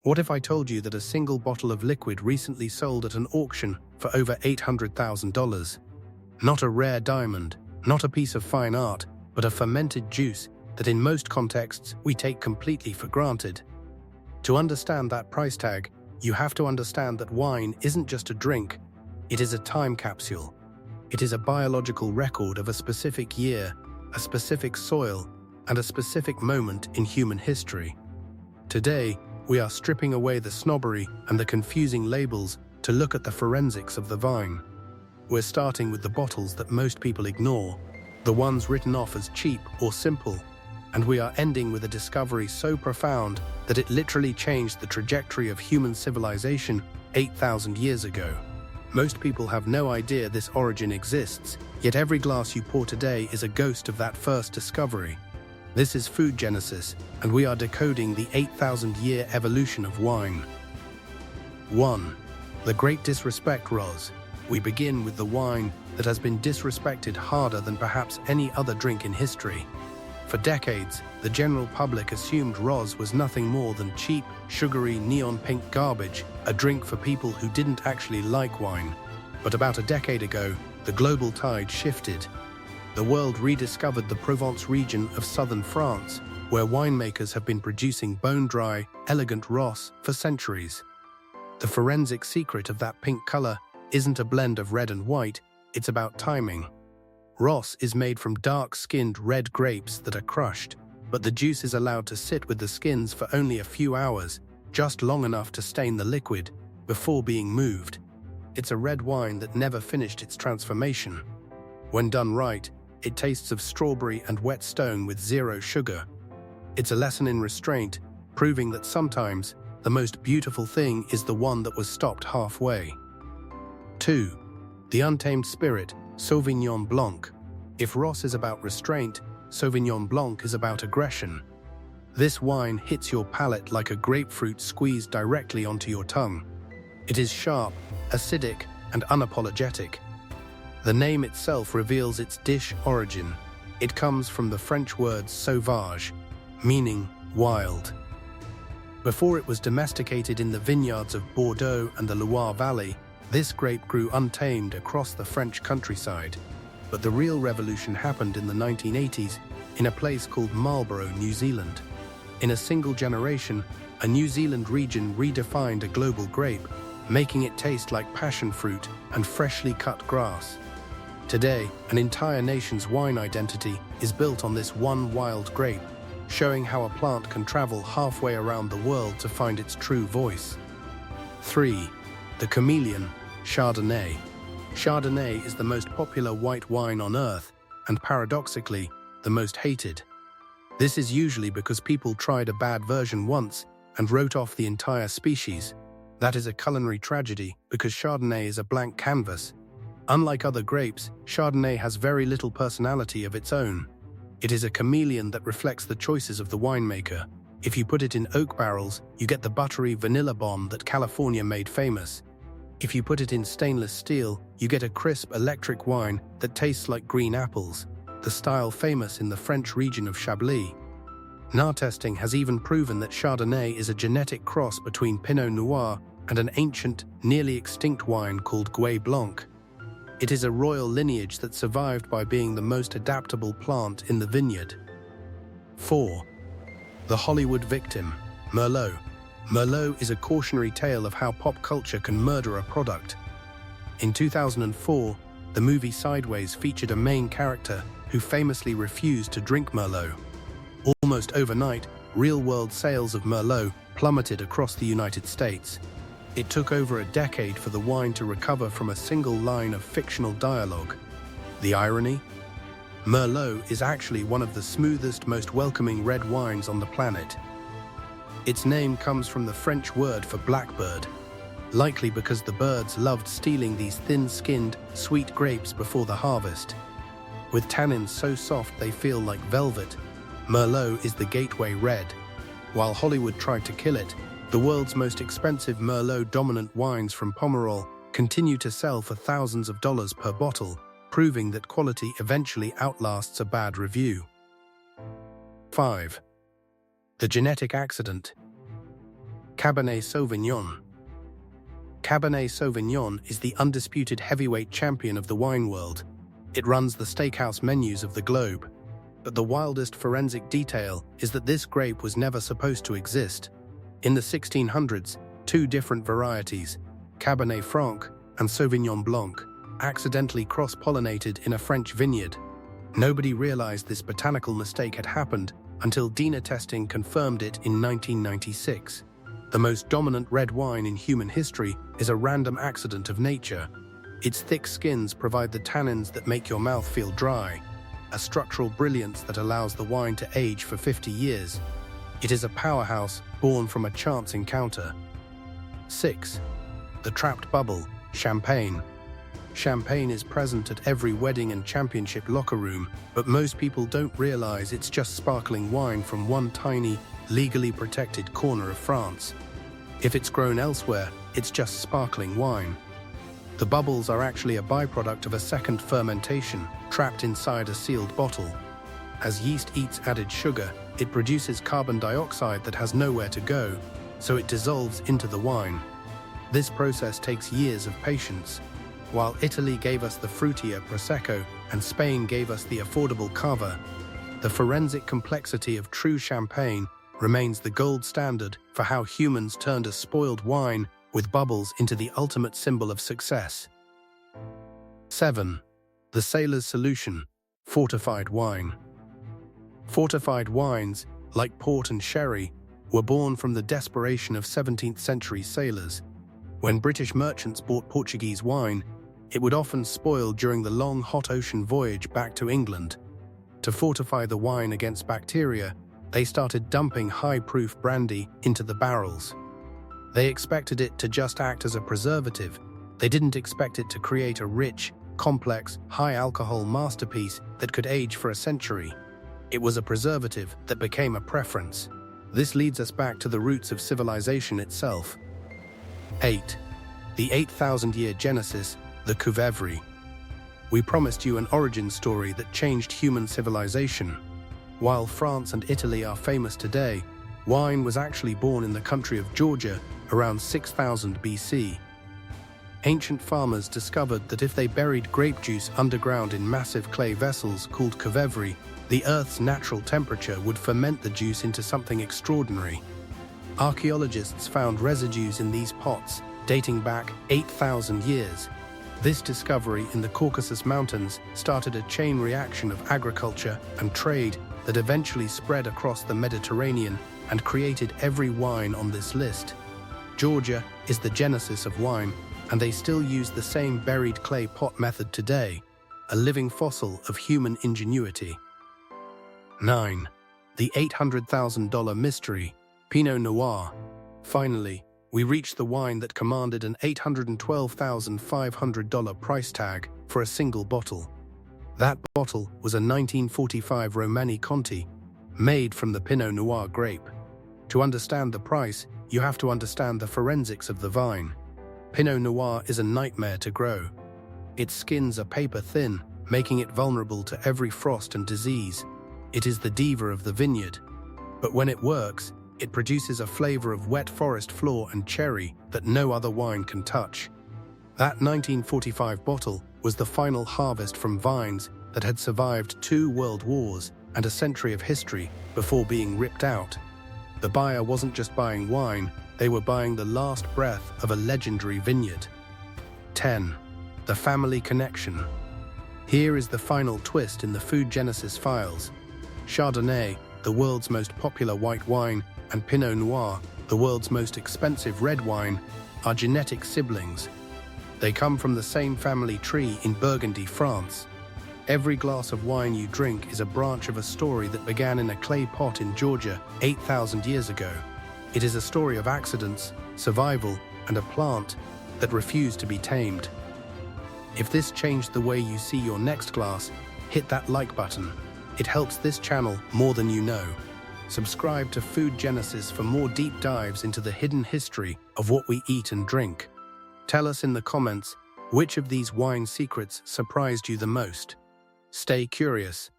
What if I told you that a single bottle of liquid recently sold at an auction for over $800,000? Not a rare diamond, not a piece of fine art, but a fermented juice that in most contexts we take completely for granted. To understand that price tag, you have to understand that wine isn't just a drink, it is a time capsule. It is a biological record of a specific year, a specific soil, and a specific moment in human history. Today, we are stripping away the snobbery and the confusing labels to look at the forensics of the vine. We're starting with the bottles that most people ignore, the ones written off as cheap or simple, and we are ending with a discovery so profound that it literally changed the trajectory of human civilization 8,000 years ago. Most people have no idea this origin exists, yet every glass you pour today is a ghost of that first discovery. This is food genesis, and we are decoding the 8,000-year evolution of wine. 1. The Great Disrespect Rosés. We begin with the wine that has been disrespected harder than perhaps any other drink in history. For decades, the general public assumed Rosés was nothing more than cheap, sugary, neon-pink garbage, a drink for people who didn't actually like wine. But about a decade ago, the global tide shifted. The world rediscovered the Provence region of southern France, where winemakers have been producing bone-dry, elegant Rosés for centuries. The forensic secret of that pink color isn't a blend of red and white, it's about timing. Rosés is made from dark-skinned red grapes that are crushed, but the juice is allowed to sit with the skins for only a few hours, just long enough to stain the liquid, before being moved. It's a red wine that never finished its transformation. When done right, it tastes of strawberry and wet stone with zero sugar. It's a lesson in restraint, proving that sometimes the most beautiful thing is the one that was stopped halfway. 2. The Untamed Spirit, Sauvignon Blanc. If Rosés is about restraint, Sauvignon Blanc is about aggression. This wine hits your palate like a grapefruit squeezed directly onto your tongue. It is sharp, acidic, and unapologetic. The name itself reveals its dish origin. It comes from the French word sauvage, meaning wild. Before it was domesticated in the vineyards of Bordeaux and the Loire Valley, this grape grew untamed across the French countryside. But the real revolution happened in the 1980s in a place called Marlborough, New Zealand. In a single generation, a New Zealand region redefined a global grape, making it taste like passion fruit and freshly cut grass. Today, an entire nation's wine identity is built on this one wild grape, showing how a plant can travel halfway around the world to find its true voice. 3. The Chameleon, Chardonnay. Chardonnay is the most popular white wine on earth, and paradoxically, the most hated. This is usually because people tried a bad version once and wrote off the entire species. That is a culinary tragedy because Chardonnay is a blank canvas. Unlike other grapes, Chardonnay has very little personality of its own. It is a chameleon that reflects the choices of the winemaker. If you put it in oak barrels, you get the buttery vanilla bomb that California made famous. If you put it in stainless steel, you get a crisp electric wine that tastes like green apples, the style famous in the French region of Chablis. NAR testing has even proven that Chardonnay is a genetic cross between Pinot Noir and an ancient, nearly extinct wine called Gouais Blanc. It is a royal lineage that survived by being the most adaptable plant in the vineyard. 4. The Hollywood Victim, Merlot. Merlot is a cautionary tale of how pop culture can murder a product. In 2004, the movie Sideways featured a main character who famously refused to drink Merlot. Almost overnight, real-world sales of Merlot plummeted across the United States. It took over a decade for the wine to recover from a single line of fictional dialogue. The irony? Merlot is actually one of the smoothest, most welcoming red wines on the planet. Its name comes from the French word for blackbird, likely because the birds loved stealing these thin-skinned, sweet grapes before the harvest. With tannins so soft they feel like velvet, Merlot is the gateway red. While Hollywood tried to kill it, the world's most expensive Merlot-dominant wines from Pomerol continue to sell for thousands of dollars per bottle, proving that quality eventually outlasts a bad review. 5. The Genetic Accident. Cabernet Sauvignon. Cabernet Sauvignon is the undisputed heavyweight champion of the wine world. It runs the steakhouse menus of the globe. But the wildest forensic detail is that this grape was never supposed to exist. In the 1600s, two different varieties, Cabernet Franc and Sauvignon Blanc, accidentally cross-pollinated in a French vineyard. Nobody realized this botanical mistake had happened until DNA testing confirmed it in 1996. The most dominant red wine in human history is a random accident of nature. Its thick skins provide the tannins that make your mouth feel dry, a structural brilliance that allows the wine to age for 50 years. It is a powerhouse born from a chance encounter. 6. The trapped bubble, champagne. Champagne is present at every wedding and championship locker room, but most people don't realize it's just sparkling wine from one tiny, legally protected corner of France. If it's grown elsewhere, it's just sparkling wine. The bubbles are actually a byproduct of a second fermentation, trapped inside a sealed bottle. As yeast eats added sugar, it produces carbon dioxide that has nowhere to go, so it dissolves into the wine. This process takes years of patience. While Italy gave us the fruitier Prosecco and Spain gave us the affordable Cava, the forensic complexity of true champagne remains the gold standard for how humans turned a spoiled wine with bubbles into the ultimate symbol of success. 7. The sailor's solution, fortified wine. Fortified wines, like port and sherry, were born from the desperation of 17th-century sailors. When British merchants bought Portuguese wine, it would often spoil during the long hot ocean voyage back to England. To fortify the wine against bacteria, they started dumping high-proof brandy into the barrels. They expected it to just act as a preservative. They didn't expect it to create a rich, complex, high-alcohol masterpiece that could age for a century. It was a preservative that became a preference. This leads us back to the roots of civilization itself. 8. The 8,000-year genesis, the Couveuvre. We promised you an origin story that changed human civilization. While France and Italy are famous today, wine was actually born in the country of Georgia around 6000 BC. Ancient farmers discovered that if they buried grape juice underground in massive clay vessels called couveuvre, the Earth's natural temperature would ferment the juice into something extraordinary. Archaeologists found residues in these pots dating back 8,000 years. This discovery in the Caucasus Mountains started a chain reaction of agriculture and trade that eventually spread across the Mediterranean and created every wine on this list. Georgia is the genesis of wine, and they still use the same buried clay pot method today, a living fossil of human ingenuity. 9. The $800,000 mystery, Pinot Noir. Finally, we reached the wine that commanded an $812,500 price tag for a single bottle. That bottle was a 1945 Romani Conti, made from the Pinot Noir grape. To understand the price, you have to understand the forensics of the vine. Pinot Noir is a nightmare to grow. Its skins are paper thin, making it vulnerable to every frost and disease. It is the diva of the vineyard. But when it works, it produces a flavor of wet forest floor and cherry that no other wine can touch. That 1945 bottle was the final harvest from vines that had survived 2 world wars and a century of history before being ripped out. The buyer wasn't just buying wine, they were buying the last breath of a legendary vineyard. 10. The family connection. Here is the final twist in the Food Genesis files. Chardonnay, the world's most popular white wine, and Pinot Noir, the world's most expensive red wine, are genetic siblings. They come from the same family tree in Burgundy, France. Every glass of wine you drink is a branch of a story that began in a clay pot in Georgia 8,000 years ago. It is a story of accidents, survival, and a plant that refused to be tamed. If this changed the way you see your next glass, hit that like button. It helps this channel more than you know. Subscribe to Food Genesis for more deep dives into the hidden history of what we eat and drink. Tell us in the comments which of these wine secrets surprised you the most. Stay curious,